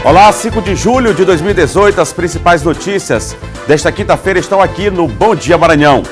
Olá, 5 de julho de 2018, as principais notícias desta quinta-feira estão aqui no Bom Dia Maranhão.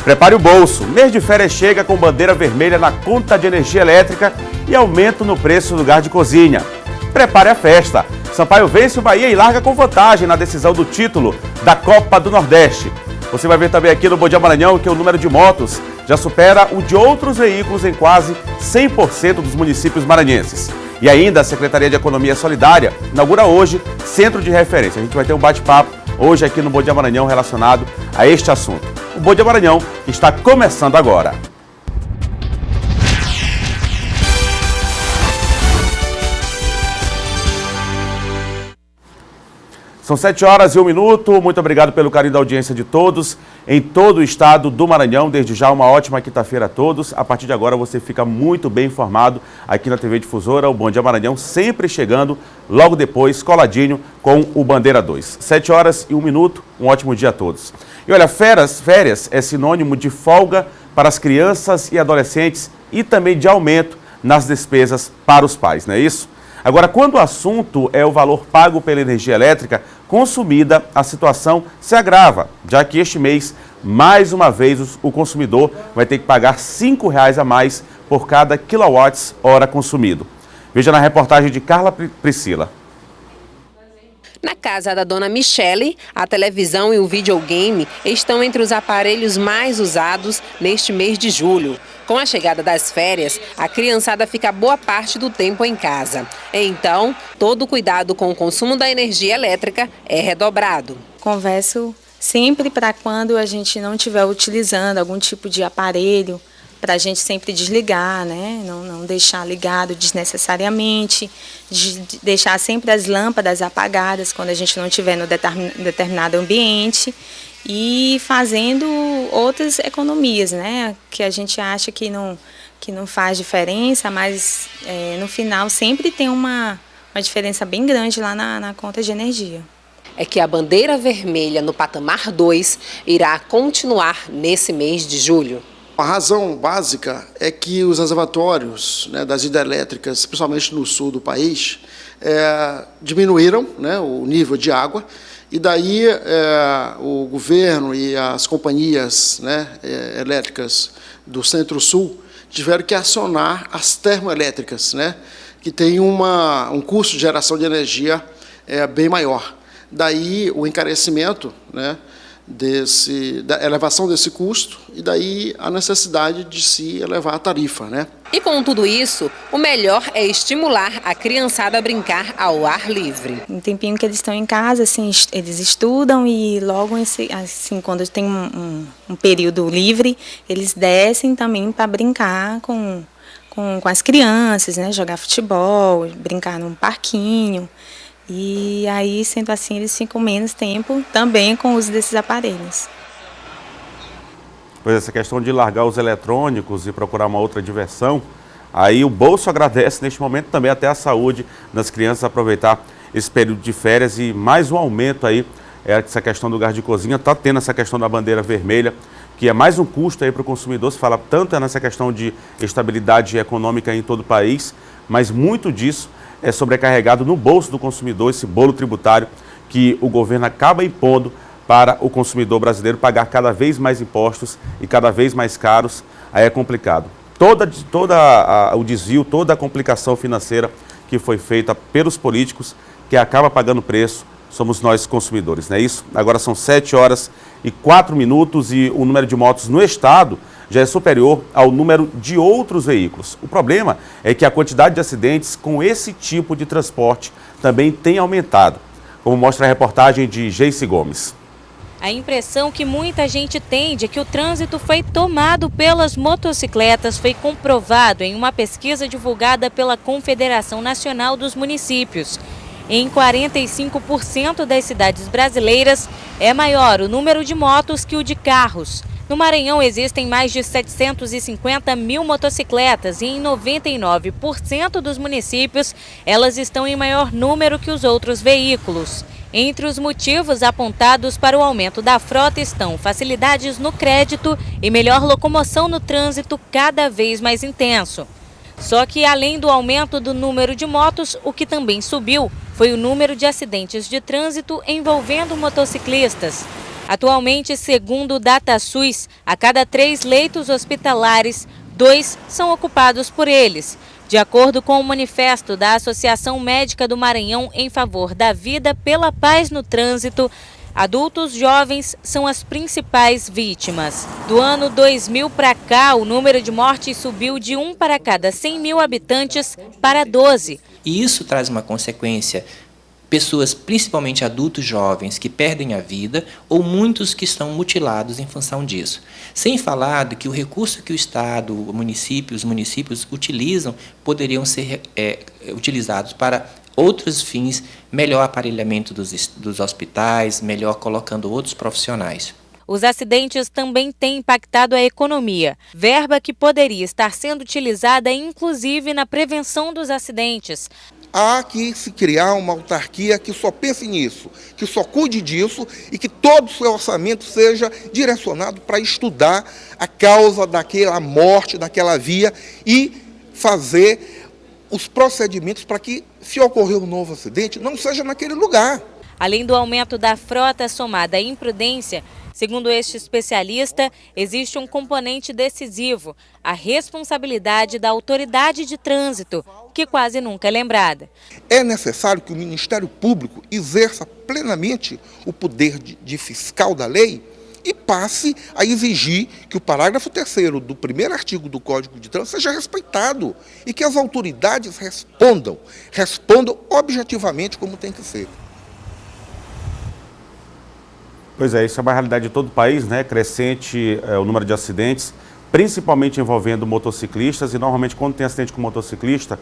Prepare o bolso, mês de férias chega com bandeira vermelha na conta de energia elétrica e aumento no preço do gás de cozinha. Prepare a festa, Sampaio vence o Bahia e larga com vantagem na decisão do título da Copa do Nordeste. Você vai ver também aqui no Bom Dia Maranhão que o número de motos já supera o de outros veículos em quase 100% dos municípios maranhenses. E ainda a Secretaria de Economia Solidária inaugura hoje Centro de Referência. A gente vai ter um bate-papo hoje aqui no Bom Dia Maranhão relacionado a este assunto. O Bom Dia Maranhão está começando agora. São 7h01. Muito obrigado pelo carinho da audiência de todos em todo o estado do Maranhão. Desde já, uma ótima quinta-feira a todos. A partir de agora, você fica muito bem informado aqui na TV Difusora. O Bom Dia Maranhão sempre chegando logo depois, coladinho com o Bandeira 2. 7h01. Um ótimo dia a todos. E olha, férias é sinônimo de folga para as crianças e adolescentes e também de aumento nas despesas para os pais, não é isso? Agora, quando o assunto é o valor pago pela energia elétrica consumida, a situação se agrava, já que este mês, mais uma vez, o consumidor vai ter que pagar R$ 5,00 a mais por cada quilowatt-hora consumido. Veja na reportagem de Carla Priscila. Na casa da dona Michele, a televisão e o videogame estão entre os aparelhos mais usados neste mês de julho. Com a chegada das férias, a criançada fica boa parte do tempo em casa. Então, todo o cuidado com o consumo da energia elétrica é redobrado. Converso sempre para quando a gente não estiver utilizando algum tipo de aparelho, para a gente sempre desligar, né? Não deixar ligado desnecessariamente, deixar sempre as lâmpadas apagadas quando a gente não estiver no determinado ambiente e fazendo outras economias, né? Que a gente acha que não faz diferença, mas no final sempre tem uma diferença bem grande lá na conta de energia. É que a bandeira vermelha no patamar 2 irá continuar nesse mês de julho. A razão básica é que os reservatórios, né, das hidrelétricas, principalmente no sul do país, diminuíram, né, o nível de água, e daí o governo e as companhias, né, elétricas do Centro-Sul tiveram que acionar as termoelétricas, né, que tem um custo de geração de energia bem maior. Daí o encarecimento, né, da elevação desse custo e daí a necessidade de se elevar a tarifa, né? E com tudo isso, o melhor é estimular a criançada a brincar ao ar livre. Um tempinho que eles estão em casa, assim, eles estudam e logo assim, quando tem um período livre, eles descem também para brincar com as crianças, né? Jogar futebol, brincar num parquinho. E aí, sendo assim, eles ficam menos tempo também com o uso desses aparelhos. Pois essa questão de largar os eletrônicos e procurar uma outra diversão, aí o bolso agradece neste momento também até a saúde das crianças aproveitar esse período de férias e mais um aumento aí, essa questão do gás de cozinha, está tendo essa questão da bandeira vermelha, que é mais um custo aí para o consumidor, se fala tanto nessa questão de estabilidade econômica em todo o país, mas muito disso é sobrecarregado no bolso do consumidor, esse bolo tributário que o governo acaba impondo para o consumidor brasileiro pagar cada vez mais impostos e cada vez mais caros, aí é complicado. Todo o desvio, toda a complicação financeira que foi feita pelos políticos, que acaba pagando preço, somos nós consumidores, não é isso? Agora são 7h04 e o número de motos no estado já é superior ao número de outros veículos. O problema é que a quantidade de acidentes com esse tipo de transporte também tem aumentado, como mostra a reportagem de Geice Gomes. A impressão que muita gente tem de que o trânsito foi tomado pelas motocicletas foi comprovado em uma pesquisa divulgada pela Confederação Nacional dos Municípios. Em 45% das cidades brasileiras é maior o número de motos que o de carros. No Maranhão existem mais de 750 mil motocicletas e em 99% dos municípios elas estão em maior número que os outros veículos. Entre os motivos apontados para o aumento da frota estão facilidades no crédito e melhor locomoção no trânsito cada vez mais intenso. Só que além do aumento do número de motos, o que também subiu foi o número de acidentes de trânsito envolvendo motociclistas. Atualmente, segundo o DataSUS, a cada 3 leitos hospitalares, 2 são ocupados por eles. De acordo com o manifesto da Associação Médica do Maranhão em favor da vida pela paz no trânsito, adultos jovens são as principais vítimas. Do ano 2000 para cá, o número de mortes subiu de 1 para cada 100 mil habitantes para 12. E isso traz uma consequência. Pessoas, principalmente adultos jovens, que perdem a vida ou muitos que estão mutilados em função disso. Sem falar de que o recurso que o Estado, os municípios utilizam poderiam ser utilizados para outros fins, melhor aparelhamento dos hospitais, melhor colocando outros profissionais. Os acidentes também têm impactado a economia, verba que poderia estar sendo utilizada inclusive na prevenção dos acidentes. Há que se criar uma autarquia que só pense nisso, que só cuide disso e que todo o seu orçamento seja direcionado para estudar a causa daquela morte, daquela via e fazer os procedimentos para que, se ocorrer um novo acidente, não seja naquele lugar. Além do aumento da frota somada à imprudência, segundo este especialista, existe um componente decisivo, a responsabilidade da autoridade de trânsito, que quase nunca é lembrada. É necessário que o Ministério Público exerça plenamente o poder de fiscal da lei e passe a exigir que o parágrafo 3º do primeiro artigo do Código de Trânsito seja respeitado e que as autoridades respondam objetivamente como tem que ser. Pois é, isso é uma realidade de todo o país, né? Crescente o número de acidentes, principalmente envolvendo motociclistas, e normalmente quando tem acidente com motociclista,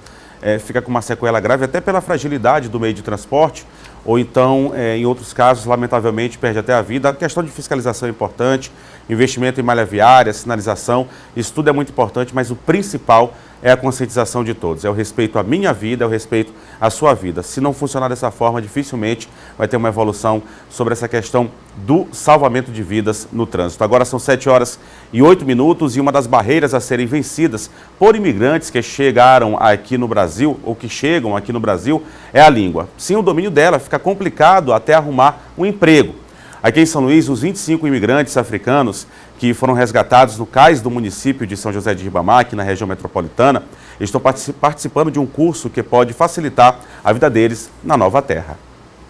fica com uma sequela grave, até pela fragilidade do meio de transporte, ou então, em outros casos, lamentavelmente, perde até a vida. A questão de fiscalização é importante, investimento em malha viária, sinalização, isso tudo é muito importante, mas o principal é a conscientização de todos, é o respeito à minha vida, é o respeito à sua vida. Se não funcionar dessa forma, dificilmente vai ter uma evolução sobre essa questão do salvamento de vidas no trânsito. Agora são 7h08 e uma das barreiras a serem vencidas por imigrantes que chegaram aqui no Brasil, ou que chegam aqui no Brasil, é a língua. Sem o domínio dela, fica complicado até arrumar um emprego. Aqui em São Luís, os 25 imigrantes africanos que foram resgatados no cais do município de São José de Ribamar, aqui na região metropolitana, estão participando de um curso que pode facilitar a vida deles na nova terra.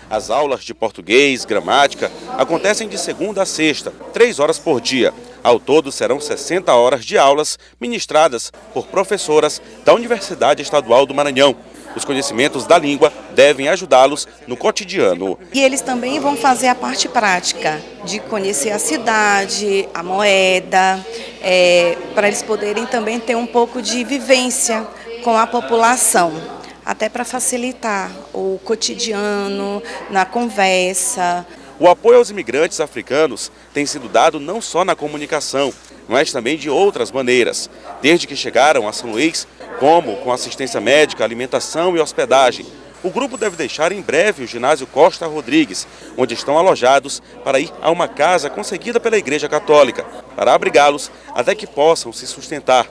As aulas de português, gramática, acontecem de segunda a sexta, 3 horas por dia. Ao todo, serão 60 horas de aulas ministradas por professoras da Universidade Estadual do Maranhão. Os conhecimentos da língua devem ajudá-los no cotidiano. E eles também vão fazer a parte prática, de conhecer a cidade, a moeda, para eles poderem também ter um pouco de vivência com a população, até para facilitar o cotidiano, na conversa. O apoio aos imigrantes africanos tem sido dado não só na comunicação, mas também de outras maneiras. Desde que chegaram a São Luís, como com assistência médica, alimentação e hospedagem. O grupo deve deixar em breve o ginásio Costa Rodrigues, onde estão alojados para ir a uma casa conseguida pela Igreja Católica, para abrigá-los até que possam se sustentar.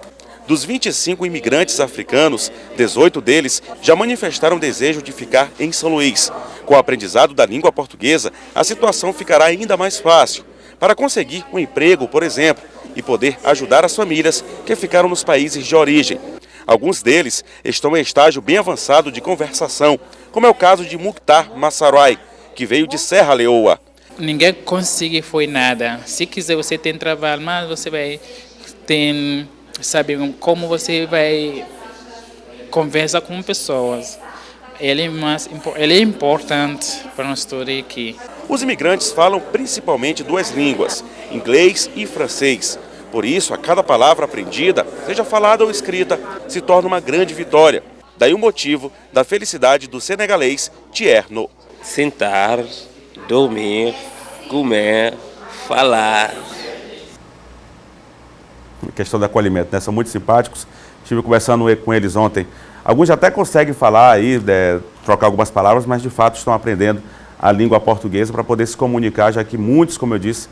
Dos 25 imigrantes africanos, 18 deles já manifestaram desejo de ficar em São Luís. Com o aprendizado da língua portuguesa, a situação ficará ainda mais fácil. Para conseguir um emprego, por exemplo, e poder ajudar as famílias que ficaram nos países de origem. Alguns deles estão em estágio bem avançado de conversação, como é o caso de Mukhtar Massarai, que veio de Serra Leoa. Ninguém consegue foi nada. Se quiser você tem trabalho, mas você vai ter, sabe como você vai conversar com pessoas. Ele é importante para nós todos aqui. Os imigrantes falam principalmente 2 línguas, inglês e francês. Por isso, a cada palavra aprendida, seja falada ou escrita, se torna uma grande vitória. Daí o motivo da felicidade do senegalês Tierno. Sentar, dormir, comer, falar. A questão do acolhimento, né? São muito simpáticos. Estive conversando com eles ontem. Alguns já até conseguem falar aí, trocar algumas palavras, mas de fato estão aprendendo a língua portuguesa para poder se comunicar, já que muitos, como eu disse,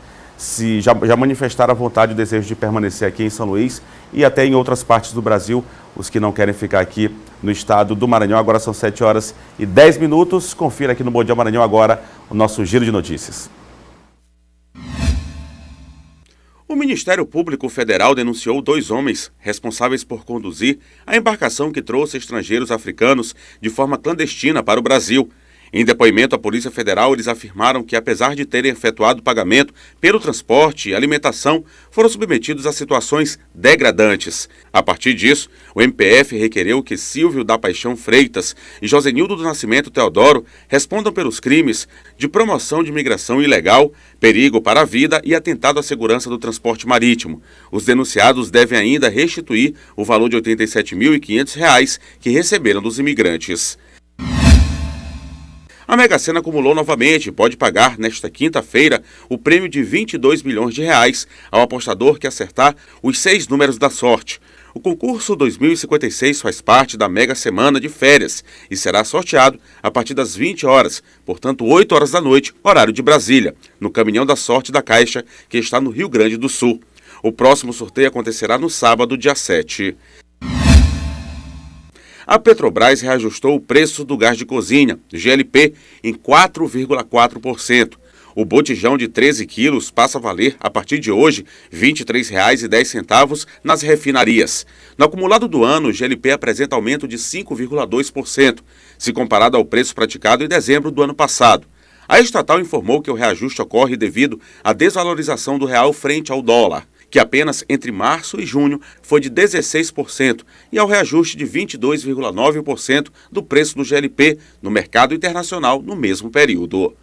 já manifestaram a vontade e o desejo de permanecer aqui em São Luís e até em outras partes do Brasil, os que não querem ficar aqui no estado do Maranhão. Agora são 7h10. Confira aqui no Bom Dia Maranhão agora o nosso giro de notícias. O Ministério Público Federal denunciou 2 homens responsáveis por conduzir a embarcação que trouxe estrangeiros africanos de forma clandestina para o Brasil. Em depoimento à Polícia Federal, eles afirmaram que, apesar de terem efetuado pagamento pelo transporte e alimentação, foram submetidos a situações degradantes. A partir disso, o MPF requereu que Silvio da Paixão Freitas e Josenildo do Nascimento Teodoro respondam pelos crimes de promoção de imigração ilegal, perigo para a vida e atentado à segurança do transporte marítimo. Os denunciados devem ainda restituir o valor de R$ 87.500 que receberam dos imigrantes. A Mega Sena acumulou novamente e pode pagar nesta quinta-feira o prêmio de R$22 milhões ao apostador que acertar os 6 números da sorte. O concurso 2056 faz parte da Mega Semana de Férias e será sorteado a partir das 20 horas, portanto 8 horas da noite, horário de Brasília, no Caminhão da Sorte da Caixa, que está no Rio Grande do Sul. O próximo sorteio acontecerá no sábado, dia 7. A Petrobras reajustou o preço do gás de cozinha, GLP, em 4,4%. O botijão de 13 quilos passa a valer, a partir de hoje, R$ 23,10 nas refinarias. No acumulado do ano, o GLP apresenta aumento de 5,2%, se comparado ao preço praticado em dezembro do ano passado. A estatal informou que o reajuste ocorre devido à desvalorização do real frente ao dólar, que apenas entre março e junho foi de 16%, e ao reajuste de 22,9% do preço do GLP no mercado internacional no mesmo período.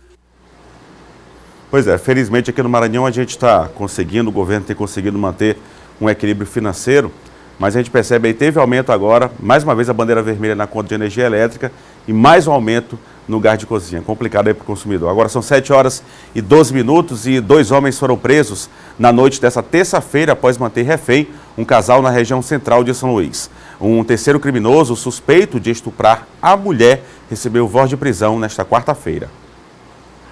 Pois é, felizmente aqui no Maranhão a gente está conseguindo, o governo tem conseguido manter um equilíbrio financeiro, mas a gente percebe aí, teve aumento agora, mais uma vez a bandeira vermelha na conta de energia elétrica e mais um aumento no gás de cozinha. Complicado aí para o consumidor. Agora são 7h12 e 2 homens foram presos na noite dessa terça-feira após manter refém um casal na região central de São Luís. Um terceiro criminoso suspeito de estuprar a mulher recebeu voz de prisão nesta quarta-feira.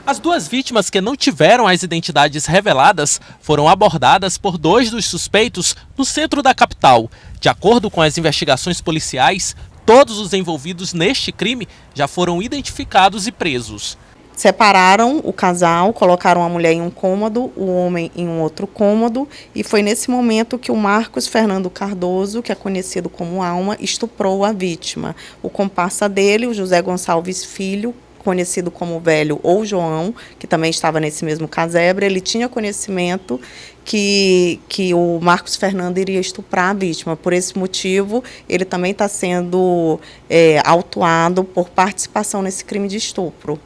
As 2 vítimas que não tiveram as identidades reveladas foram abordadas por 2 dos suspeitos no centro da capital. De acordo com as investigações policiais, todos os envolvidos neste crime já foram identificados e presos. Separaram o casal, colocaram a mulher em um cômodo, o homem em um outro cômodo, e foi nesse momento que o Marcos Fernando Cardoso, que é conhecido como Alma, estuprou a vítima. O comparsa dele, o José Gonçalves Filho, conhecido como Velho ou João, que também estava nesse mesmo casebre, ele tinha conhecimento que o Marcos Fernando iria estuprar a vítima. Por esse motivo, ele também está sendo autuado por participação nesse crime de estupro.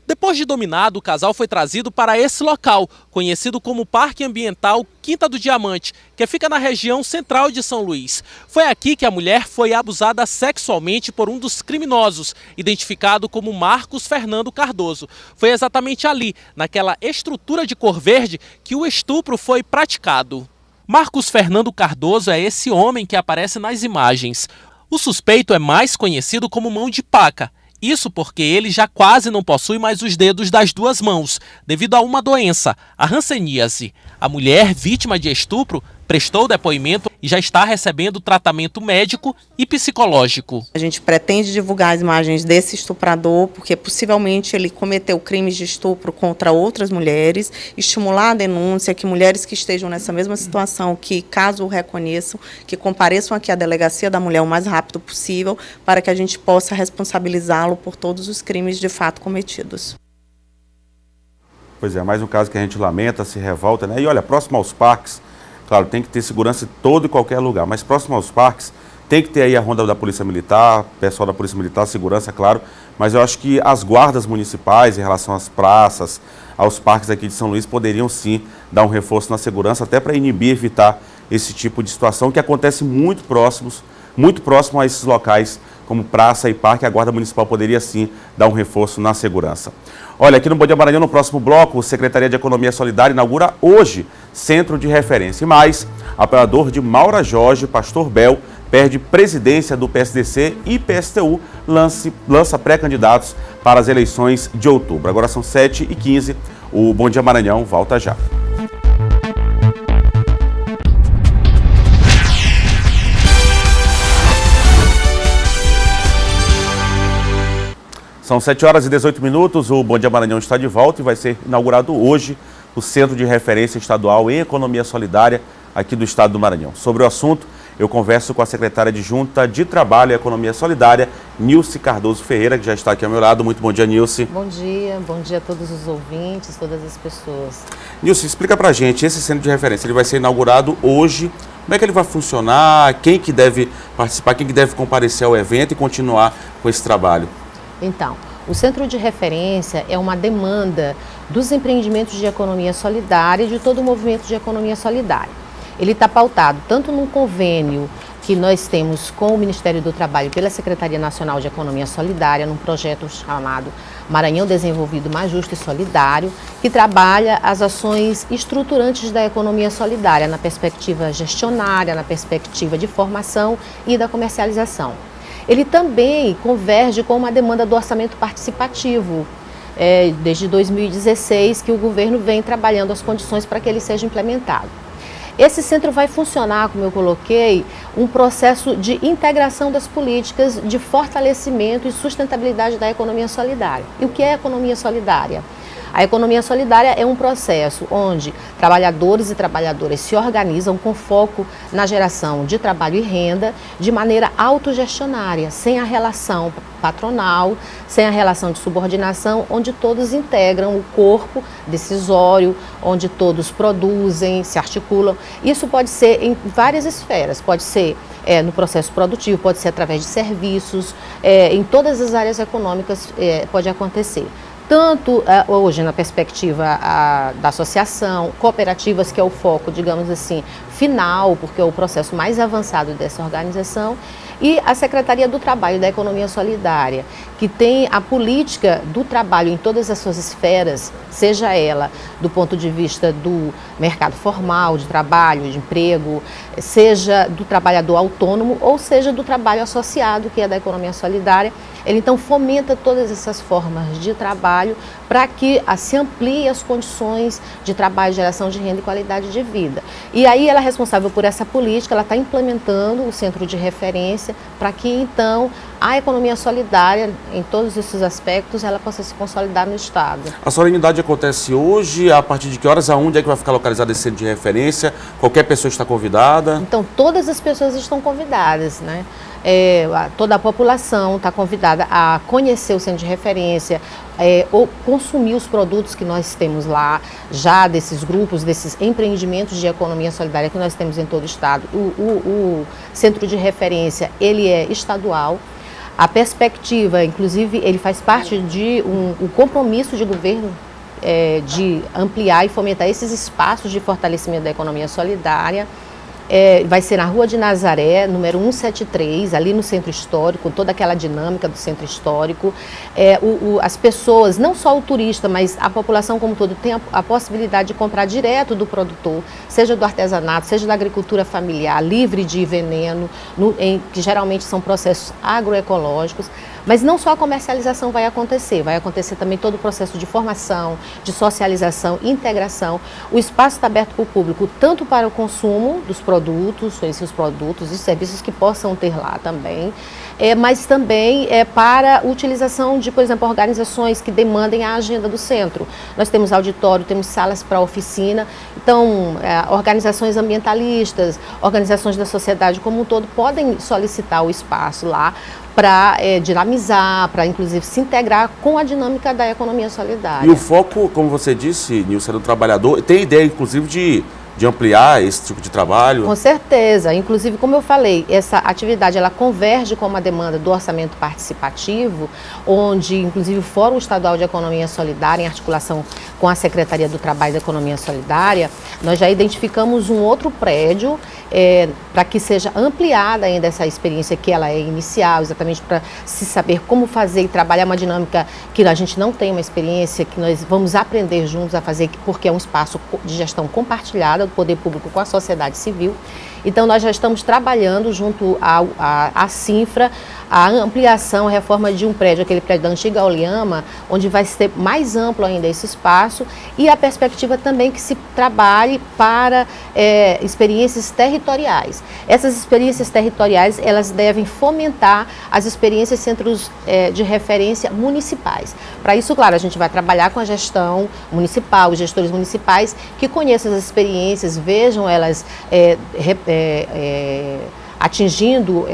Depois de dominado, o casal foi trazido para esse local, conhecido como Parque Ambiental Quinta do Diamante, que fica na região central de São Luís. Foi aqui que a mulher foi abusada sexualmente por um dos criminosos, identificado como Marcos Fernando Cardoso. Foi exatamente ali, naquela estrutura de cor verde, que o estupro foi praticado. Marcos Fernando Cardoso é esse homem que aparece nas imagens. O suspeito é mais conhecido como Mão de Paca. Isso porque ele já quase não possui mais os dedos das 2 mãos, devido a uma doença, a hanseníase. A mulher, vítima de estupro, prestou depoimento e já está recebendo tratamento médico e psicológico. A gente pretende divulgar as imagens desse estuprador, porque possivelmente ele cometeu crimes de estupro contra outras mulheres, estimular a denúncia, que mulheres que estejam nessa mesma situação, que caso o reconheçam, que compareçam aqui à delegacia da mulher o mais rápido possível, para que a gente possa responsabilizá-lo por todos os crimes de fato cometidos. Pois é, mais um caso que a gente lamenta, se revolta, né? E olha, próximo aos parques, claro, tem que ter segurança em todo e qualquer lugar, mas próximo aos parques tem que ter aí a ronda da Polícia Militar, pessoal da Polícia Militar, segurança, claro, mas eu acho que as guardas municipais em relação às praças, aos parques aqui de São Luís poderiam sim dar um reforço na segurança, até para inibir, evitar esse tipo de situação que acontece muito próximo a esses locais como praça e parque. A Guarda Municipal poderia sim dar um reforço na segurança. Olha, aqui no Bom Dia Maranhão, no próximo bloco, a Secretaria de Economia Solidária inaugura hoje Centro de Referência. E mais, apoiador de Maura Jorge, Pastor Bel, perde presidência do PSDC e PSTU lança pré-candidatos para as eleições de outubro. Agora são 7h15, o Bom Dia Maranhão volta já. São 7h18, o Bom Dia Maranhão está de volta e vai ser inaugurado hoje o Centro de Referência Estadual em Economia Solidária aqui do estado do Maranhão. Sobre o assunto, eu converso com a secretária adjunta de Trabalho e Economia Solidária, Nilce Cardoso Ferreira, que já está aqui ao meu lado. Muito bom dia, Nilce. Bom dia a todos os ouvintes, todas as pessoas. Nilce, explica pra gente, esse Centro de Referência, ele vai ser inaugurado hoje. Como é que ele vai funcionar? Quem que deve participar, quem que deve comparecer ao evento e continuar com esse trabalho? Então, o Centro de Referência é uma demanda dos empreendimentos de economia solidária e de todo o movimento de economia solidária. Ele está pautado tanto num convênio que nós temos com o Ministério do Trabalho pela Secretaria Nacional de Economia Solidária, num projeto chamado Maranhão Desenvolvido Mais Justo e Solidário, que trabalha as ações estruturantes da economia solidária na perspectiva gestionária, na perspectiva de formação e da comercialização. Ele também converge com uma demanda do orçamento participativo, desde 2016 que o governo vem trabalhando as condições para que ele seja implementado. Esse centro vai funcionar, como eu coloquei, um processo de integração das políticas de fortalecimento e sustentabilidade da economia solidária. E o que é economia solidária? A economia solidária é um processo onde trabalhadores e trabalhadoras se organizam com foco na geração de trabalho e renda de maneira autogestionária, sem a relação patronal, sem a relação de subordinação, onde todos integram o corpo decisório, onde todos produzem, se articulam. Isso pode ser em várias esferas, pode ser no processo produtivo, pode ser através de serviços, em todas as áreas econômicas pode acontecer. Tanto hoje na perspectiva da associação, cooperativas, que é o foco, digamos assim, final, porque é o processo mais avançado dessa organização, e a Secretaria do Trabalho e da Economia Solidária, que tem a política do trabalho em todas as suas esferas, seja ela do ponto de vista do mercado formal, de trabalho, de emprego, seja do trabalhador autônomo ou seja do trabalho associado, que é da economia solidária. Ele então fomenta todas essas formas de trabalho para que se amplie as condições de trabalho, geração de renda e qualidade de vida. E aí ela é responsável por essa política, ela está implementando o centro de referência para que então a economia solidária, em todos esses aspectos, ela possa se consolidar no estado. A solenidade acontece hoje, a partir de que horas, aonde é que vai ficar localizado esse centro de referência? Qualquer pessoa está convidada? Então todas as pessoas estão convidadas, né? Toda a população está convidada a conhecer o centro de referência, ou consumir os produtos que nós temos lá, já desses grupos, desses empreendimentos de economia solidária que nós temos em todo o estado. O centro de referência, ele é estadual. A perspectiva, inclusive, ele faz parte de um compromisso de governo de ampliar e fomentar esses espaços de fortalecimento da economia solidária. Vai ser na Rua de Nazaré, número 173, ali no Centro Histórico, com toda aquela dinâmica do Centro Histórico. As pessoas, não só o turista, mas a população como um todo, tem a possibilidade de comprar direto do produtor, seja do artesanato, seja da agricultura familiar, livre de veneno, que geralmente são processos agroecológicos. Mas não só a comercialização vai acontecer também todo o processo de formação, de socialização, integração. O espaço está aberto para o público, tanto para o consumo dos produtos, conhecer os produtos e serviços que possam ter lá também, mas também para utilização de, por exemplo, organizações que demandem a agenda do centro. Nós temos auditório, temos salas para oficina, então organizações ambientalistas, organizações da sociedade como um todo podem solicitar o espaço lá para dinamizar, para inclusive se integrar com a dinâmica da economia solidária. E o foco, como você disse, Nilce, do trabalhador, tem ideia inclusive de ampliar esse tipo de trabalho? Com certeza, inclusive como eu falei, essa atividade ela converge com uma demanda do orçamento participativo, onde inclusive o Fórum Estadual de Economia Solidária, em articulação com a Secretaria do Trabalho e da Economia Solidária, nós já identificamos um outro prédio para que seja ampliada ainda essa experiência que ela é inicial, exatamente para se saber como fazer e trabalhar uma dinâmica que a gente não tem uma experiência, que nós vamos aprender juntos a fazer, porque é um espaço de gestão compartilhada do poder público com a sociedade civil. Então nós já estamos trabalhando junto à Cinfra, a ampliação, a reforma de um prédio, aquele prédio da antiga Oliama, onde vai ser mais amplo ainda esse espaço, e a perspectiva também que se trabalhe para experiências territoriais. Essas experiências territoriais, elas devem fomentar as experiências centros de referência municipais. Para isso, claro, a gente vai trabalhar com a gestão municipal, os gestores municipais que conheçam as experiências, vejam elas atingindo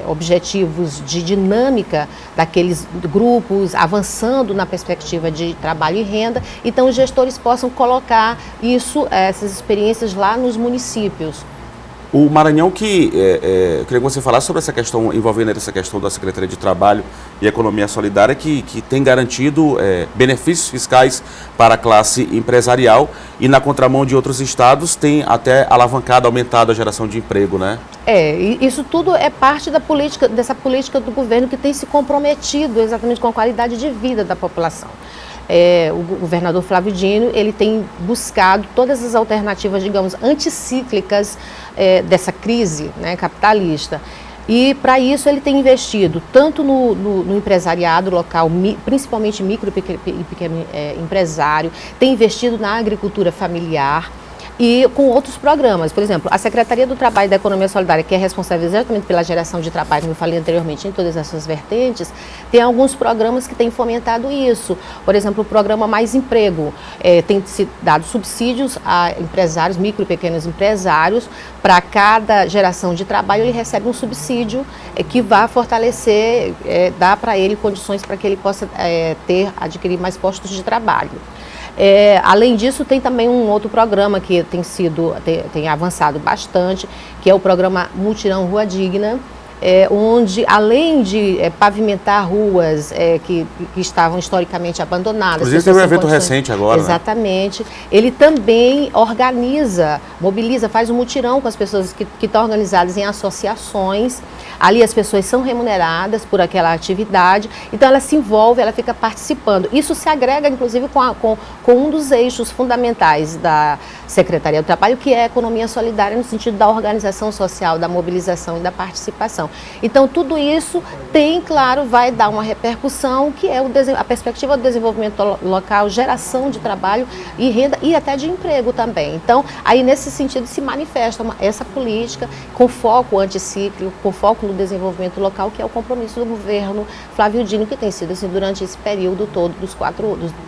objetivos de dinâmica daqueles grupos, avançando na perspectiva de trabalho e renda. Então, os gestores possam colocar essas experiências lá nos municípios. O Maranhão, eu queria que você falasse sobre essa questão, envolvendo essa questão da Secretaria de Trabalho e Economia Solidária, que tem garantido benefícios fiscais para a classe empresarial e, na contramão de outros estados, tem até alavancado, aumentado a geração de emprego, né? Isso tudo é parte dessa política do governo que tem se comprometido exatamente com a qualidade de vida da população. O governador Flávio Dino, ele tem buscado todas as alternativas, digamos, anticíclicas dessa crise, né, capitalista. E para isso ele tem investido tanto no empresariado local, principalmente micro e pequeno empresário, tem investido na agricultura familiar, e com outros programas. Por exemplo, a Secretaria do Trabalho e da Economia Solidária, que é responsável exatamente pela geração de trabalho, como eu falei anteriormente, em todas essas vertentes, tem alguns programas que têm fomentado isso. Por exemplo, o programa Mais Emprego tem se dado subsídios a empresários, micro e pequenos empresários. Para cada geração de trabalho, ele recebe um subsídio que vai fortalecer, dar para ele condições para que ele possa adquirir mais postos de trabalho. Além disso, tem também um outro programa que tem avançado bastante, que é o programa Mutirão Rua Digna, onde, além de pavimentar ruas que estavam historicamente abandonadas... Inclusive teve um evento recente agora, exatamente. Né? Ele também organiza, mobiliza, faz um mutirão com as pessoas que estão organizadas em associações. Ali as pessoas são remuneradas por aquela atividade, então ela se envolve, ela fica participando. Isso se agrega, inclusive, com um dos eixos fundamentais da Secretaria do Trabalho, que é a economia solidária, no sentido da organização social, da mobilização e da participação. Então, tudo isso tem, claro, vai dar uma repercussão, que é a perspectiva do desenvolvimento local, geração de trabalho e renda e até de emprego também. Então, aí nesse sentido se manifesta essa política com foco anticíclico, com foco no desenvolvimento local, que é o compromisso do governo Flávio Dino, que tem sido assim durante esse período todo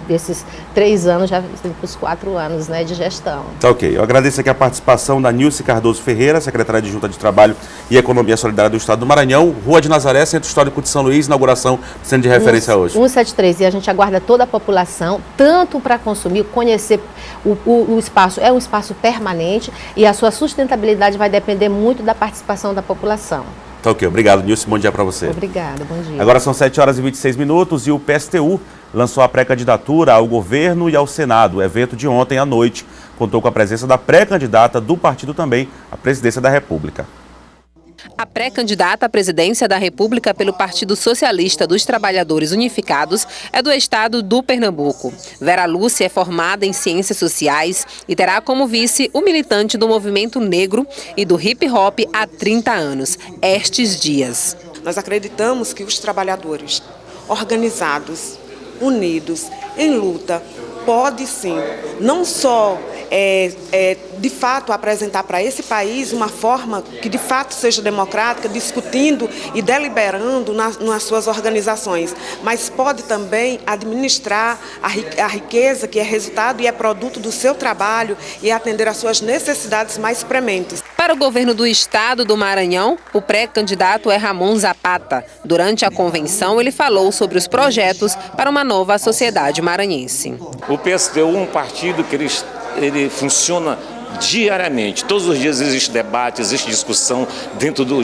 desses 3 anos, já os 4 anos, né, de gestão. Tá ok. Eu agradeço aqui a participação da Nilce Cardoso Ferreira, secretária adjunta de Trabalho e Economia Solidária do Estado do Maranhão, Rua de Nazaré, Centro Histórico de São Luís, inauguração do centro de referência hoje. 173, e a gente aguarda toda a população, tanto para consumir, conhecer o espaço, é um espaço permanente e a sua sustentabilidade vai depender muito da participação da população. Tá ok, obrigado, Nilce, bom dia para você. Obrigada, bom dia. Agora são 7h26 e o PSTU lançou a pré-candidatura ao governo e ao Senado. O evento de ontem à noite contou com a presença da pré-candidata do partido também à presidência da República. A pré-candidata à presidência da República pelo Partido Socialista dos Trabalhadores Unificados é do estado do Pernambuco. Vera Lúcia é formada em Ciências Sociais e terá como vice o militante do movimento negro e do hip-hop há 30 anos, Estes Dias. Nós acreditamos que os trabalhadores organizados, unidos, em luta, pode sim, não só de fato apresentar para esse país uma forma que de fato seja democrática, discutindo e deliberando nas suas organizações, mas pode também administrar a riqueza que é resultado e é produto do seu trabalho e atender às suas necessidades mais prementes. Para o governo do estado do Maranhão, o pré-candidato é Ramon Zapata. Durante a convenção, ele falou sobre os projetos para uma nova sociedade maranhense. O PSTU é um partido que ele funciona diariamente. Todos os dias existe debate, existe discussão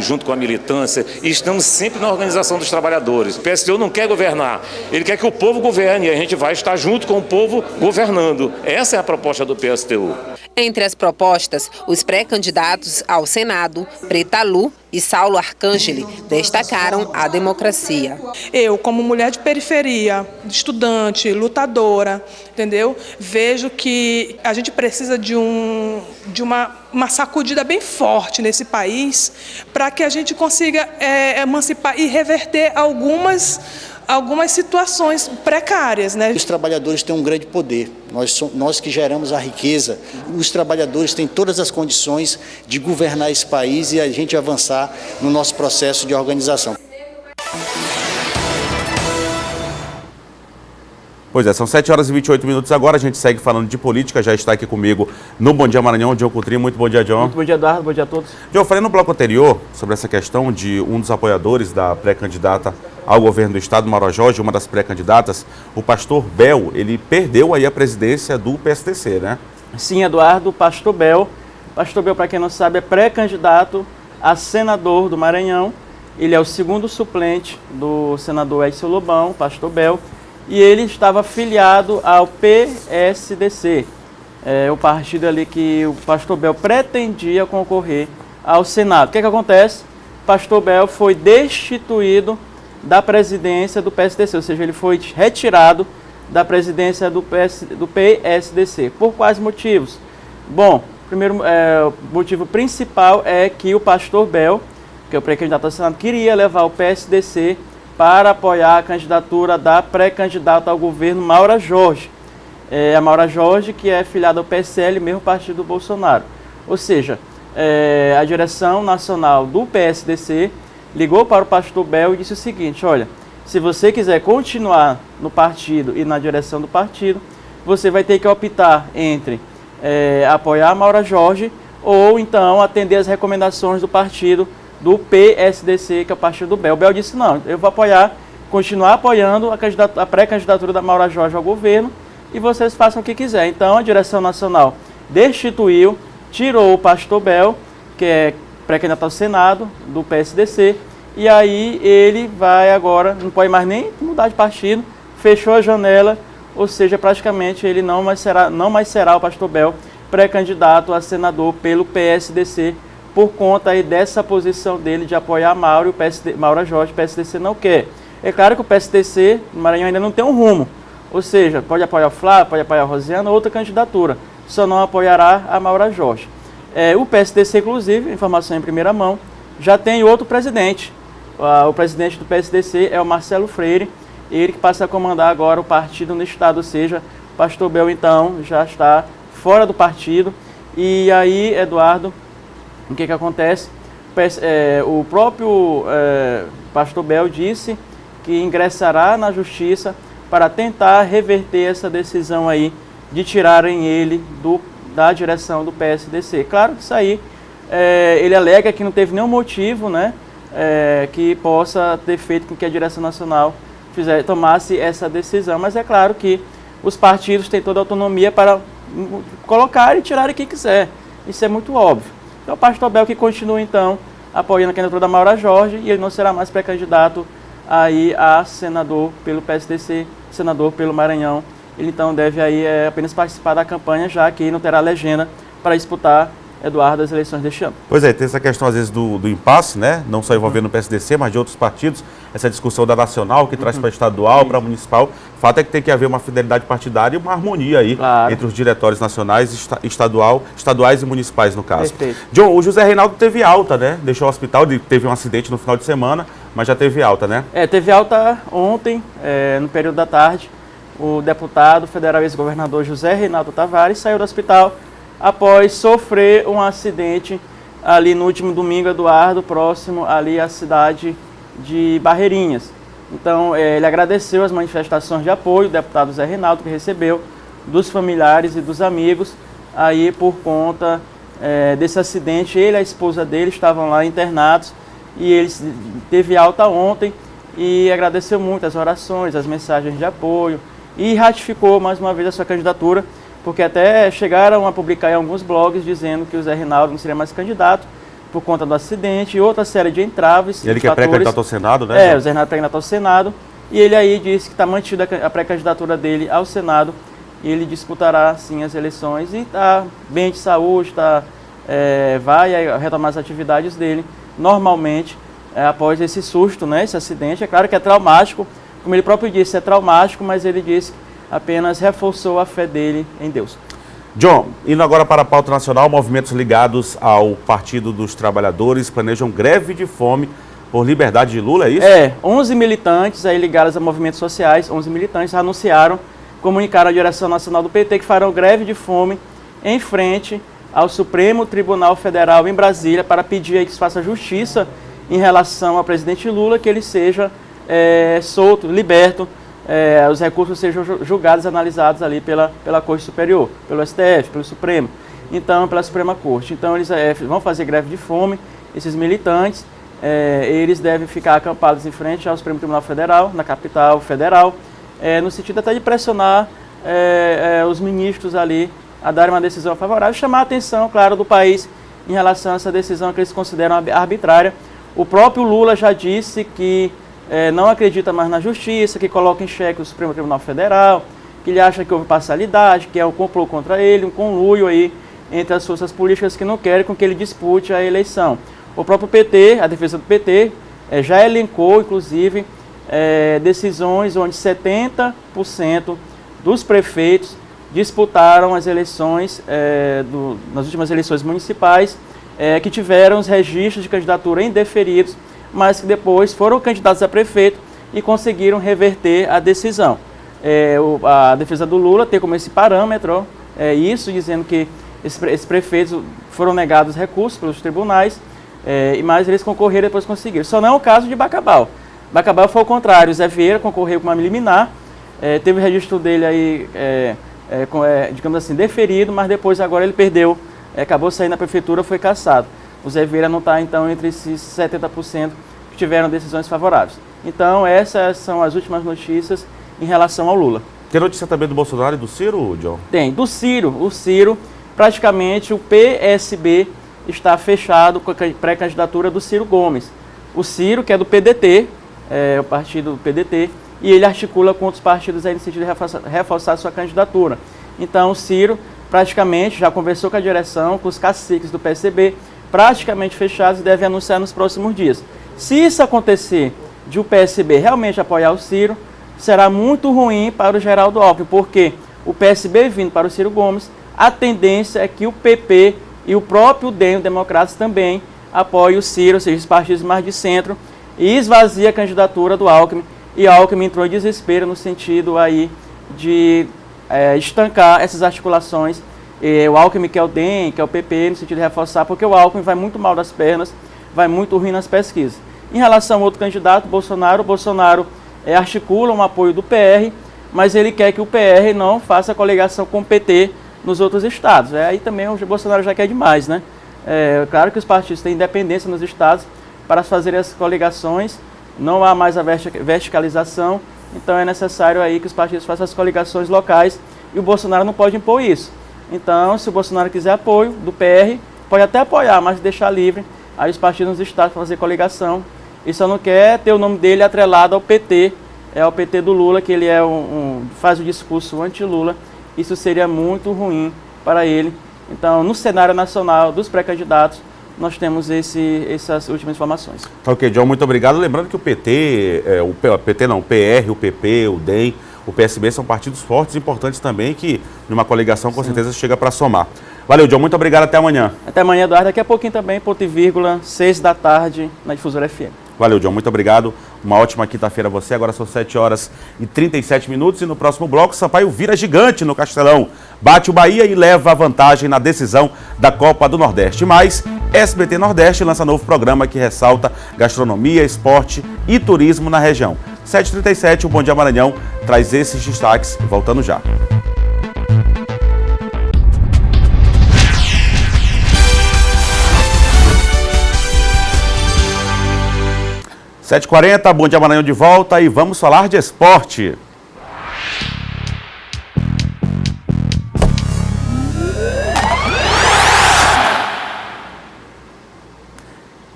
junto com a militância e estamos sempre na organização dos trabalhadores. O PSTU não quer governar, ele quer que o povo governe e a gente vai estar junto com o povo governando. Essa é a proposta do PSTU. Entre as propostas, os pré-candidatos ao Senado, Preta Lu e Saulo Arcangeli, destacaram a democracia. Eu, como mulher de periferia, estudante, lutadora, entendeu? Vejo que a gente precisa de um de uma sacudida bem forte nesse país, para que a gente consiga emancipar e reverter algumas situações precárias, né? Os trabalhadores têm um grande poder, nós que geramos a riqueza, os trabalhadores têm todas as condições de governar esse país e a gente avançar no nosso processo de organização. Pois é, são 7h28 agora, a gente segue falando de política, já está aqui comigo no Bom Dia Maranhão, o John Coutrinho. Muito bom dia, John. Muito bom dia, Eduardo, bom dia a todos. John, eu falei no bloco anterior sobre essa questão de um dos apoiadores da pré-candidata ao governo do estado, Maura Jorge, uma das pré-candidatas, o pastor Bel, ele perdeu aí a presidência do PSDC, né? Sim, Eduardo, o pastor Bel, para quem não sabe, é pré-candidato a senador do Maranhão, ele é o segundo suplente do senador Edson Lobão, pastor Bel, e ele estava filiado ao PSDC, o partido ali que o pastor Bel pretendia concorrer ao Senado. O que acontece? O pastor Bel foi destituído da presidência do PSDC, ou seja, ele foi retirado da presidência do PSDC. Por quais motivos? Bom, primeiro, o motivo principal é que o pastor Bel, que é o pré-candidato ao Senado, queria levar o PSDC para apoiar a candidatura da pré-candidata ao governo Maura Jorge. A Maura Jorge, que é filiada ao PSL, mesmo partido do Bolsonaro. Ou seja, a direção nacional do PSDC ligou para o pastor Bel e disse o seguinte: olha, se você quiser continuar no partido e na direção do partido, você vai ter que optar entre apoiar a Maura Jorge ou então atender as recomendações do partido do PSDC, que é o partido do Bel. O Bel disse: não, eu vou continuar apoiando a pré-candidatura da Maura Jorge ao governo e vocês façam o que quiser. Então a direção nacional destituiu, tirou o pastor Bel, que é pré-candidato ao Senado do PSDC, e aí ele vai agora, não pode mais nem mudar de partido, fechou a janela, ou seja, praticamente ele não mais será o pastor Bel pré-candidato a senador pelo PSDC, por conta aí dessa posição dele de apoiar a Maura Jorge. O PSDC não quer. É claro que o PSDC no Maranhão ainda não tem um rumo, ou seja, pode apoiar o Flávio, pode apoiar a Rosiana, outra candidatura, só não apoiará a Maura Jorge. O PSDC, inclusive, informação em primeira mão, já tem outro presidente. O presidente do PSDC é o Marcelo Freire, ele que passa a comandar agora o partido no estado, ou seja, o pastor Bel, então, já está fora do partido. E aí, Eduardo, o que acontece? O próprio pastor Bel disse que ingressará na justiça para tentar reverter essa decisão aí de tirarem ele da direção do PSDC. Claro que isso aí, ele alega que não teve nenhum motivo, né, que possa ter feito com que a direção nacional tomasse essa decisão, mas é claro que os partidos têm toda a autonomia para colocar e tirar o que quiser, isso é muito óbvio. Então o pastor Bel que continua então apoiando a candidatura da Maura Jorge e ele não será mais pré-candidato aí a senador pelo PSDC, senador pelo Maranhão. Ele então deve aí apenas participar da campanha, já que não terá legenda para disputar, Eduardo, as eleições deste ano. Pois é, tem essa questão às vezes do impasse, né? Não só envolvendo o PSDC, mas de outros partidos, essa discussão da nacional que traz para estadual, para municipal. O fato é que tem que haver uma fidelidade partidária e uma harmonia aí entre os diretórios nacionais, estaduais e municipais, no caso. Perfeito. John, o José Reinaldo teve alta, né? Deixou o hospital, teve um acidente no final de semana, mas já teve alta, né? Teve alta ontem, no período da tarde. O deputado federal ex-governador José Reinaldo Tavares saiu do hospital após sofrer um acidente ali no último domingo, Eduardo, próximo ali à cidade de Barreirinhas. Então, ele agradeceu as manifestações de apoio do deputado José Reinaldo, que recebeu dos familiares e dos amigos, aí por conta desse acidente. Ele e a esposa dele estavam lá internados e ele teve alta ontem e agradeceu muito as orações, as mensagens de apoio e ratificou mais uma vez a sua candidatura, porque até chegaram a publicar em alguns blogs dizendo que o Zé Reinaldo não seria mais candidato por conta do acidente e outra série de entraves. E ele que é pré-candidato ao Senado, né? O Zé Reinaldo é pré-candidato ao Senado, e ele aí disse que está mantida a pré-candidatura dele ao Senado e ele disputará sim as eleições e está bem de saúde, vai retomar as atividades dele normalmente após esse susto, né, esse acidente. É claro que é traumático, como ele próprio disse, é traumático, mas ele disse que apenas reforçou a fé dele em Deus. John, indo agora para a pauta nacional, movimentos ligados ao Partido dos Trabalhadores planejam greve de fome por liberdade de Lula, é isso? 11 militantes aí ligados a movimentos sociais, 11 militantes anunciaram, comunicaram à direção nacional do PT que farão greve de fome em frente ao Supremo Tribunal Federal em Brasília para pedir aí que se faça justiça em relação ao presidente Lula, que ele seja solto, liberto, os recursos sejam julgados, analisados ali pela Corte Superior, pelo STF, pelo Supremo, então pela Suprema Corte. Então eles vão fazer greve de fome, esses militantes, eles devem ficar acampados em frente ao Supremo Tribunal Federal, na capital federal, no sentido até de pressionar os ministros ali a darem uma decisão favorável, chamar a atenção, claro, do país em relação a essa decisão que eles consideram arbitrária. O próprio Lula já disse que não acredita mais na justiça, que coloca em xeque o Supremo Tribunal Federal, que ele acha que houve parcialidade, que é um complô contra ele, um conluio aí entre as forças políticas que não querem com que ele dispute a eleição. O próprio PT, a defesa do PT, já elencou, inclusive, decisões onde 70% dos prefeitos disputaram as eleições, nas últimas eleições municipais, que tiveram os registros de candidatura indeferidos, mas que depois foram candidatos a prefeito e conseguiram reverter a decisão. A defesa do Lula tem como esse parâmetro isso, dizendo que esses prefeitos foram negados recursos pelos tribunais, mas eles concorreram e depois conseguiram. Só não é o caso de Bacabal. Bacabal foi o contrário, Zé Vieira concorreu com uma liminar, teve o registro dele aí, digamos assim, deferido, mas depois agora ele perdeu, acabou saindo da prefeitura, foi cassado. O Zé Vieira não está, então, entre esses 70% que tiveram decisões favoráveis. Então, essas são as últimas notícias em relação ao Lula. Tem notícia também do Bolsonaro e do Ciro, John? Tem, do Ciro. O Ciro, praticamente, o PSB está fechado com a pré-candidatura do Ciro Gomes. O Ciro, que é do PDT, o partido PDT, e ele articula com outros partidos aí no sentido de reforçar sua candidatura. Então, o Ciro, praticamente, já conversou com a direção, com os caciques do PSB, praticamente fechados e deve anunciar nos próximos dias. Se isso acontecer, de o PSB realmente apoiar o Ciro, será muito ruim para o Geraldo Alckmin, porque o PSB vindo para o Ciro Gomes, a tendência é que o PP e o próprio DEM, o Democratas, também apoiem o Ciro, ou seja, os partidos mais de centro, e esvazia a candidatura do Alckmin, e Alckmin entrou em desespero no sentido aí de estancar essas articulações. O Alckmin quer o DEM, quer o PP, no sentido de reforçar, porque o Alckmin vai muito mal das pernas, vai muito ruim nas pesquisas. Em relação ao outro candidato, o Bolsonaro articula um apoio do PR, mas ele quer que o PR não faça coligação com o PT nos outros estados. Aí também o Bolsonaro já quer demais, né? Claro que os partidos têm independência nos estados para fazer as coligações, não há mais a verticalização, então é necessário aí que os partidos façam as coligações locais e o Bolsonaro não pode impor isso. Então, se o Bolsonaro quiser apoio do PR, pode até apoiar, mas deixar livre aí os partidos nos estados para fazer coligação. E só não quer ter o nome dele atrelado ao PT, ao PT do Lula, que ele faz o discurso anti-Lula. Isso seria muito ruim para ele. Então, no cenário nacional dos pré-candidatos, nós temos essas últimas informações. Ok, John, muito obrigado. Lembrando que o PT, o PR, o PP, o DEM, o PSB são partidos fortes e importantes também, que numa coligação com certeza chega para somar. Valeu, John, muito obrigado, até amanhã. Até amanhã, Eduardo. Daqui a pouquinho também, ponto e vírgula, 6 da tarde, na Difusora FM. Valeu, John, muito obrigado. Uma ótima quinta-feira a você. Agora são 7h37 e no próximo bloco, Sampaio vira gigante no Castelão. Bate o Bahia e leva a vantagem na decisão da Copa do Nordeste. Mas SBT Nordeste lança novo programa que ressalta gastronomia, esporte e turismo na região. 7h37, o Bom Dia Maranhão traz esses destaques, voltando já. Sete 7h40, Bom Dia Maranhão de volta e vamos falar de esporte.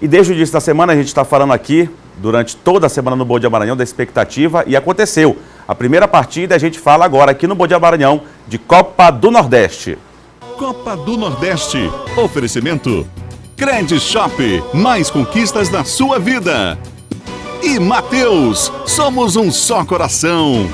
E desde o início da semana a gente está falando aqui, durante toda a semana no Bom Dia Maranhão, da expectativa, e aconteceu. A primeira partida a gente fala agora aqui no Bom Dia Maranhão de Copa do Nordeste. Copa do Nordeste. Oferecimento Cred Shop, mais conquistas na sua vida. E Mateus, somos um só coração.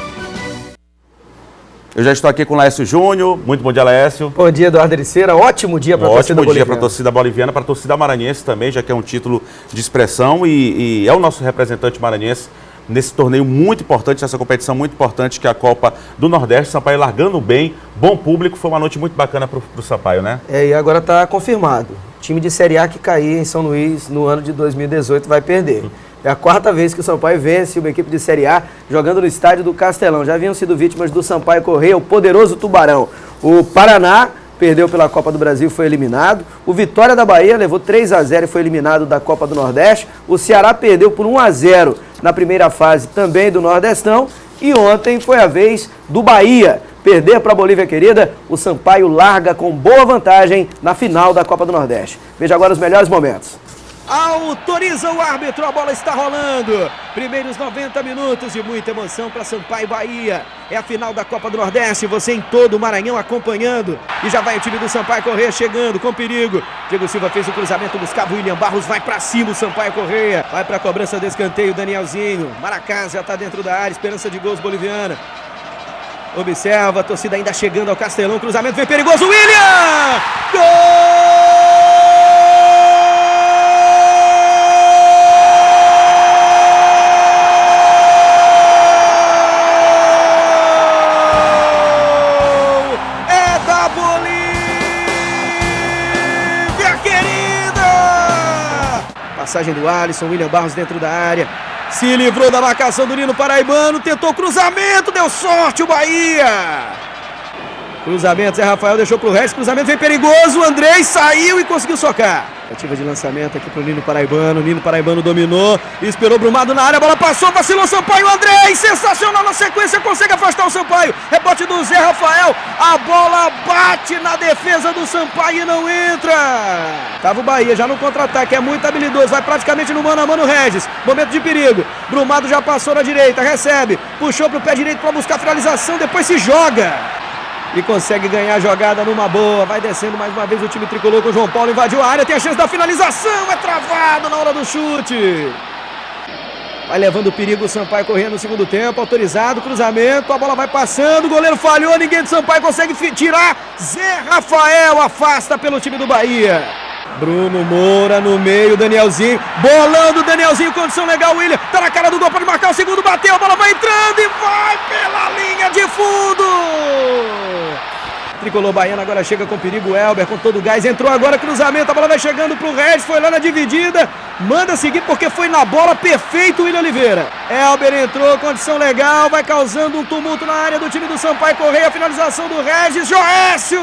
Eu já estou aqui com o Laércio Júnior. Muito bom dia, Laércio. Bom dia, Eduardo Ericeira. Ótimo dia para a torcida boliviana. Ótimo dia para a torcida boliviana, para a torcida maranhense também, já que é um título de expressão e é o nosso representante maranhense nesse torneio muito importante, nessa competição muito importante que é a Copa do Nordeste. Sampaio largando bem, bom público, foi uma noite muito bacana para o Sampaio, né? E agora está confirmado. O time de Série A que cair em São Luís no ano de 2018 vai perder. É a quarta vez que o Sampaio vence uma equipe de Série A jogando no estádio do Castelão. Já haviam sido vítimas do Sampaio Corrêa, o poderoso Tubarão. O Paraná perdeu pela Copa do Brasil e foi eliminado. O Vitória da Bahia levou 3-0 e foi eliminado da Copa do Nordeste. O Ceará perdeu por 1-0 na primeira fase também do Nordestão. E ontem foi a vez do Bahia perder para a Bolívia querida. O Sampaio larga com boa vantagem na final da Copa do Nordeste. Veja agora os melhores momentos. Autoriza o árbitro, a bola está rolando. Primeiros 90 minutos de muita emoção para Sampaio Bahia. É a final da Copa do Nordeste, você em todo o Maranhão acompanhando. E já vai o time do Sampaio Corrêa chegando com perigo. Diego Silva fez o cruzamento, buscava o William Barros, vai para cima o Sampaio Corrêa. Vai para a cobrança de escanteio, Danielzinho. Maracás já está dentro da área, esperança de gols boliviana. Observa, a torcida ainda chegando ao Castelão, cruzamento vem perigoso, William! Gol! Passagem do Alisson, William Barros dentro da área. Se livrou da marcação do Nino Paraibano. Tentou cruzamento, deu sorte o Bahia. Cruzamento, Zé Rafael deixou pro Regis. Cruzamento vem perigoso. O Andrei saiu e conseguiu socar. Ativa de lançamento aqui pro Nino Paraibano. Nino Paraibano dominou. Esperou Brumado na área. A bola passou, vacilou Sampaio. Andrei, sensacional na sequência. Consegue afastar o Sampaio. Rebote do Zé Rafael. A bola bate na defesa do Sampaio e não entra. Tava o Bahia já no contra-ataque. É muito habilidoso. Vai praticamente no mano a mano Regis. Momento de perigo. Brumado já passou na direita. Recebe. Puxou pro pé direito para buscar a finalização. Depois se joga. E consegue ganhar a jogada numa boa. Vai descendo mais uma vez o time tricolor com o João Paulo. Invadiu a área, tem a chance da finalização. É travado na hora do chute. Vai levando o perigo o Sampaio correndo no segundo tempo. Autorizado, cruzamento. A bola vai passando. O goleiro falhou. Ninguém do Sampaio consegue tirar. Zé Rafael afasta pelo time do Bahia. Bruno Moura no meio, Danielzinho, bolando, Danielzinho, condição legal, William, tá na cara do gol, pode marcar o segundo, bateu, a bola vai entrando e vai pela linha de fundo. Tricolor baiano agora chega com perigo, Elber com todo o gás, entrou agora, cruzamento, a bola vai chegando pro Regis, foi lá na dividida, manda seguir porque foi na bola, perfeito William Oliveira. Elber entrou, condição legal, vai causando um tumulto na área do time do Sampaio Corrêa, a finalização do Regis, Joécio.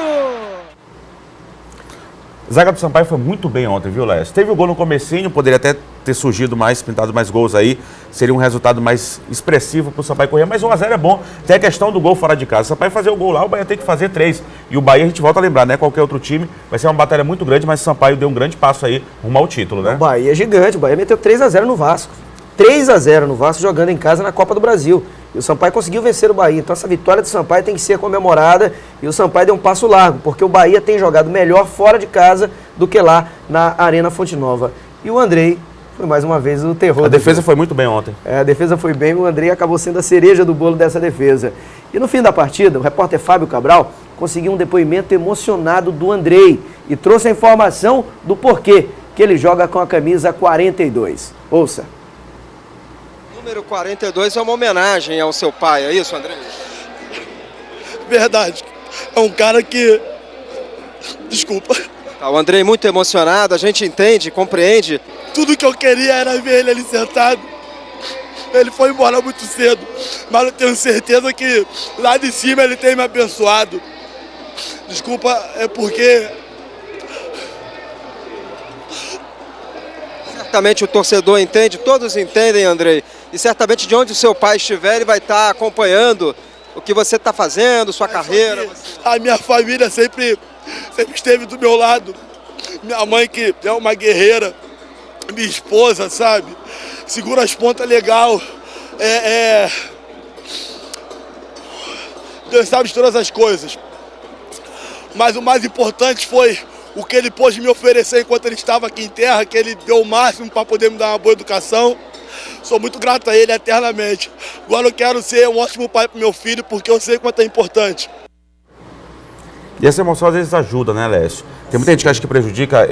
Zaga do Sampaio foi muito bem ontem, viu, Léo? Teve o gol no comecinho, poderia até ter surgido mais, pintado mais gols aí. Seria um resultado mais expressivo para o Sampaio Corrêa, mas 1-0 é bom. Tem a questão do gol fora de casa. O Sampaio fazer o gol lá, o Bahia tem que fazer 3. E o Bahia, a gente volta a lembrar, né? Qualquer outro time, vai ser uma batalha muito grande, mas o Sampaio deu um grande passo aí rumo ao título, né? O Bahia é gigante, o Bahia meteu 3-0 no Vasco. 3-0 no Vasco, jogando em casa na Copa do Brasil. E o Sampaio conseguiu vencer o Bahia. Então essa vitória do Sampaio tem que ser comemorada. E o Sampaio deu um passo largo, porque o Bahia tem jogado melhor fora de casa do que lá na Arena Fonte Nova. E o Andrei foi mais uma vez o terror. A defesa foi muito bem ontem. A defesa foi bem, o Andrei acabou sendo a cereja do bolo dessa defesa. E no fim da partida, o repórter Fábio Cabral conseguiu um depoimento emocionado do Andrei e trouxe a informação do porquê que ele joga com a camisa 42. Ouça. Número 42 é uma homenagem ao seu pai, é isso, André? Verdade. É um cara que... Desculpa. Tá, o Andrei muito emocionado, a gente entende, compreende. Tudo que eu queria era ver ele ali sentado. Ele foi embora muito cedo, mas eu tenho certeza que lá de cima ele tem me abençoado. Desculpa, é porque... Certamente o torcedor entende, todos entendem, Andrei. E certamente de onde o seu pai estiver, ele vai estar acompanhando o que você está fazendo, sua carreira. A minha família sempre esteve do meu lado. Minha mãe, que é uma guerreira, minha esposa, sabe? Segura as pontas legal. Deus sabe de todas as coisas. Mas o mais importante foi o que ele pôde me oferecer enquanto ele estava aqui em terra, que ele deu o máximo para poder me dar uma boa educação. Sou muito grato a ele eternamente. Agora eu quero ser um ótimo pai para meu filho, porque eu sei quanto é importante. E essa emoção às vezes ajuda, né, Lécio? Tem muita gente que acha que prejudica.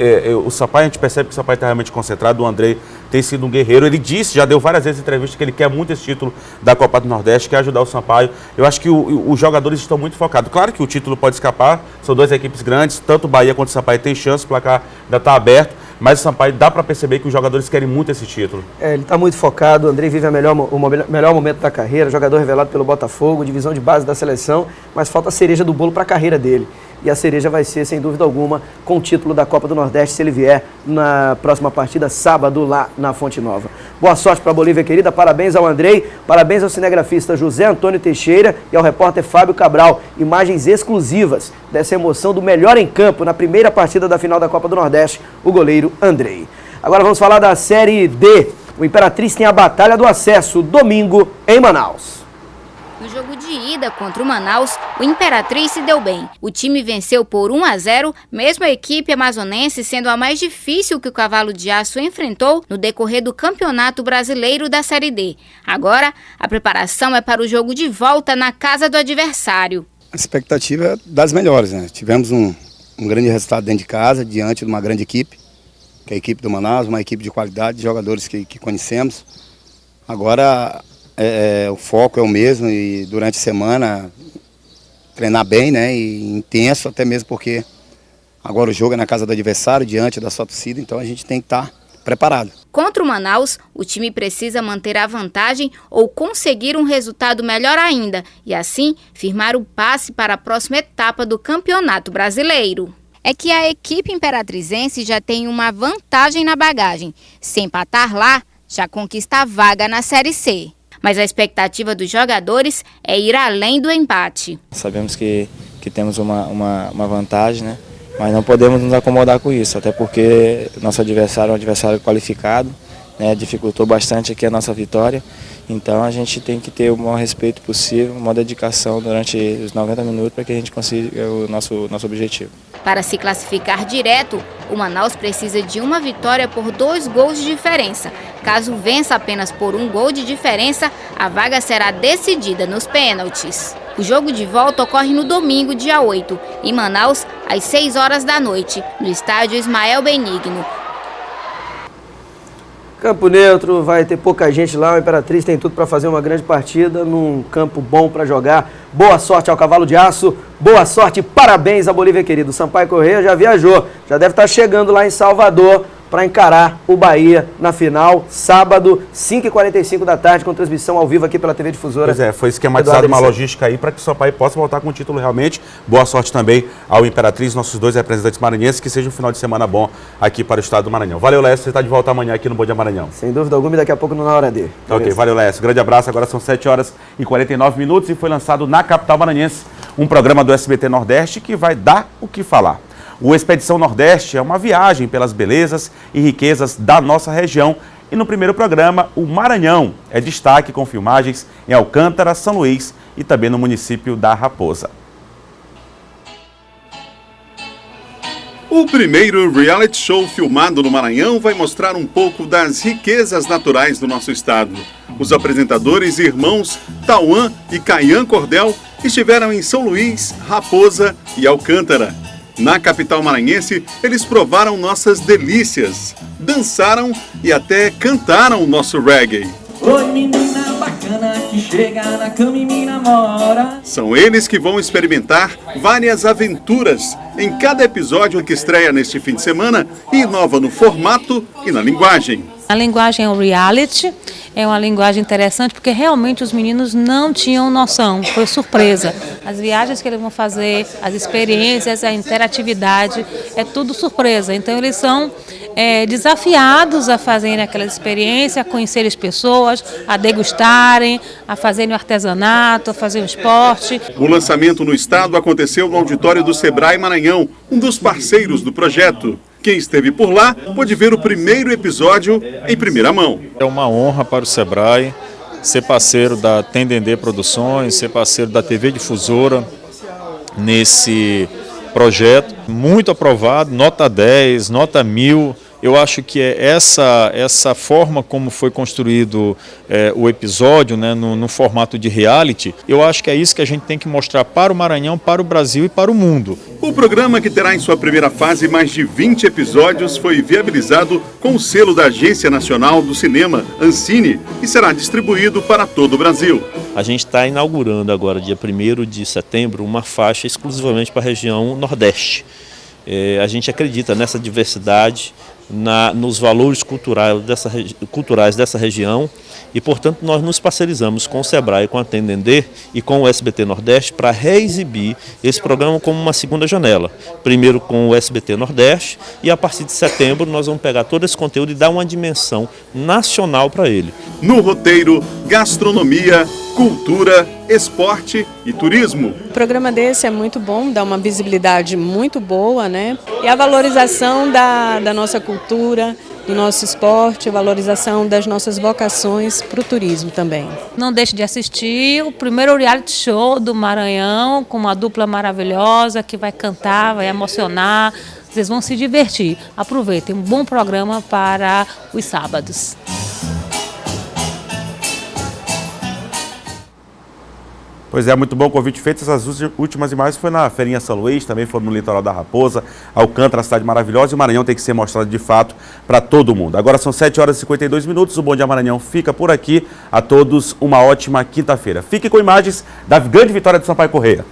O Sampaio, a gente percebe que o Sampaio está realmente concentrado. O Andrei tem sido um guerreiro. Ele disse, já deu várias vezes em entrevista, que ele quer muito esse título da Copa do Nordeste, quer ajudar o Sampaio. Eu acho que os jogadores estão muito focados. Claro que o título pode escapar, são duas equipes grandes, tanto o Bahia quanto o Sampaio tem chance, o placar ainda está aberto. Mas o Sampaio dá para perceber que os jogadores querem muito esse título. Ele está muito focado, o Andrei vive o melhor momento da carreira, jogador revelado pelo Botafogo, divisão de base da seleção, mas falta a cereja do bolo para a carreira dele. E a cereja vai ser, sem dúvida alguma, com o título da Copa do Nordeste, se ele vier na próxima partida, sábado, lá na Fonte Nova. Boa sorte para a Bolívia querida, parabéns ao Andrei, parabéns ao cinegrafista José Antônio Teixeira e ao repórter Fábio Cabral. Imagens exclusivas dessa emoção do melhor em campo na primeira partida da final da Copa do Nordeste, o goleiro Andrei. Agora vamos falar da Série D. O Imperatriz tem a Batalha do Acesso, domingo, em Manaus. No jogo de ida contra o Manaus, o Imperatriz se deu bem. O time venceu por 1-0, mesmo a equipe amazonense sendo a mais difícil que o Cavalo de Aço enfrentou no decorrer do Campeonato Brasileiro da Série D. Agora, a preparação é para o jogo de volta na casa do adversário. A expectativa é das melhores, né? Tivemos um grande resultado dentro de casa, diante de uma grande equipe, que é a equipe do Manaus, uma equipe de qualidade, de jogadores que conhecemos. Agora, o foco é o mesmo e durante a semana treinar bem, né, e intenso, até mesmo porque agora o jogo é na casa do adversário, diante da sua torcida, então a gente tem que estar preparado. Contra o Manaus, o time precisa manter a vantagem ou conseguir um resultado melhor ainda e assim firmar o passe para a próxima etapa do Campeonato Brasileiro. É que a equipe imperatrizense já tem uma vantagem na bagagem. Se empatar lá, já conquista a vaga na Série C. Mas a expectativa dos jogadores é ir além do empate. Sabemos que temos uma vantagem, né? Mas não podemos nos acomodar com isso, até porque nosso adversário é um adversário qualificado, né? Dificultou bastante aqui a nossa vitória. Então a gente tem que ter o maior respeito possível, uma dedicação durante os 90 minutos para que a gente consiga o nosso objetivo. Para se classificar direto, o Manaus precisa de uma vitória por 2 gols de diferença. Caso vença apenas por 1 gol de diferença, a vaga será decidida nos pênaltis. O jogo de volta ocorre no domingo, dia 8, em Manaus, às 6 horas da noite, no estádio Ismael Benigno. Campo neutro, vai ter pouca gente lá, o Imperatriz tem tudo para fazer uma grande partida, num campo bom para jogar. Boa sorte ao Cavalo de Aço, boa sorte, parabéns à Bolívia querido. O Sampaio Corrêa já viajou, já deve estar chegando lá em Salvador para encarar o Bahia na final, sábado, 5h45 da tarde, com transmissão ao vivo aqui pela TV Difusora. Pois é, foi esquematizado uma logística aí para que o Sampaio possa voltar com o título realmente. Boa sorte também ao Imperatriz, nossos 2 representantes maranhenses, que seja um final de semana bom aqui para o estado do Maranhão. Valeu, Lécio, você está de volta amanhã aqui no Bom Dia Maranhão. Sem dúvida alguma, e daqui a pouco Na Hora D. Ok, valeu, Lécio. Grande abraço, agora são 7h49 e foi lançado na capital maranhense um programa do SBT Nordeste que vai dar o que falar. O Expedição Nordeste é uma viagem pelas belezas e riquezas da nossa região. E no primeiro programa, o Maranhão é destaque com filmagens em Alcântara, São Luís e também no município da Raposa. O primeiro reality show filmado no Maranhão vai mostrar um pouco das riquezas naturais do nosso estado. Os apresentadores irmãos Tauan e Caian Cordel estiveram em São Luís, Raposa e Alcântara. Na capital maranhense, eles provaram nossas delícias, dançaram e até cantaram o nosso reggae. Oi menina bacana que chega na cama e me namora. São eles que vão experimentar várias aventuras em cada episódio que estreia neste fim de semana e inova no formato e na linguagem. A linguagem é o reality, é uma linguagem interessante porque realmente os meninos não tinham noção, foi surpresa. As viagens que eles vão fazer, as experiências, a interatividade, é tudo surpresa. Então eles são desafiados a fazerem aquela experiência, a conhecerem as pessoas, a degustarem, a fazerem o artesanato, a fazer o esporte. O lançamento no estado aconteceu no auditório do Sebrae Maranhão, um dos parceiros do projeto. Quem esteve por lá pôde ver o primeiro episódio em primeira mão. É uma honra para o Sebrae ser parceiro da Tendendê Produções, ser parceiro da TV Difusora nesse projeto. Muito aprovado, nota 10, nota 1000, Eu acho que essa forma como foi construído o episódio, né, no formato de reality, eu acho que é isso que a gente tem que mostrar para o Maranhão, para o Brasil e para o mundo. O programa, que terá em sua primeira fase mais de 20 episódios, foi viabilizado com o selo da Agência Nacional do Cinema, Ancine, e será distribuído para todo o Brasil. A gente está inaugurando agora, dia 1º de setembro, uma faixa exclusivamente para a região Nordeste. A gente acredita nessa diversidade, nos valores culturais dessa região e, portanto, nós nos parcerizamos com o Sebrae, com a Tendendê e com o SBT Nordeste para reexibir esse programa como uma segunda janela. Primeiro com o SBT Nordeste e, a partir de setembro, nós vamos pegar todo esse conteúdo e dar uma dimensão nacional para ele. No roteiro, gastronomia, cultura, esporte e turismo. Um programa desse é muito bom, dá uma visibilidade muito boa, né? E a valorização da nossa cultura, do nosso esporte, a valorização das nossas vocações para o turismo também. Não deixe de assistir o primeiro reality show do Maranhão, com uma dupla maravilhosa que vai cantar, vai emocionar, vocês vão se divertir. Aproveitem, um bom programa para os sábados. Pois é, muito bom o convite feito. Essas últimas imagens foi na Feirinha São Luís, também foram no litoral da Raposa, Alcântara, cidade maravilhosa, e o Maranhão tem que ser mostrado de fato para todo mundo. Agora são 7 horas e 52 minutos, o Bom Dia Maranhão fica por aqui. A todos uma ótima quinta-feira. Fique com imagens da grande vitória de Sampaio Corrêa.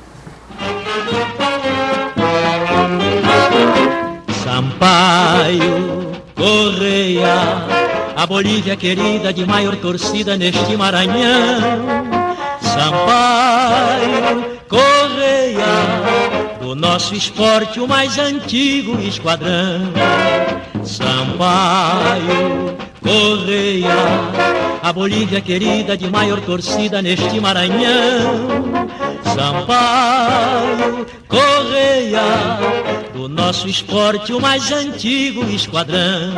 Sampaio Corrêa, a Bolívia querida de maior torcida neste Maranhão. Sampaio Corrêa, do nosso esporte o mais antigo esquadrão. Sampaio Corrêa, a Bolívia querida de maior torcida neste Maranhão. Sampaio Corrêa, do nosso esporte o mais antigo esquadrão.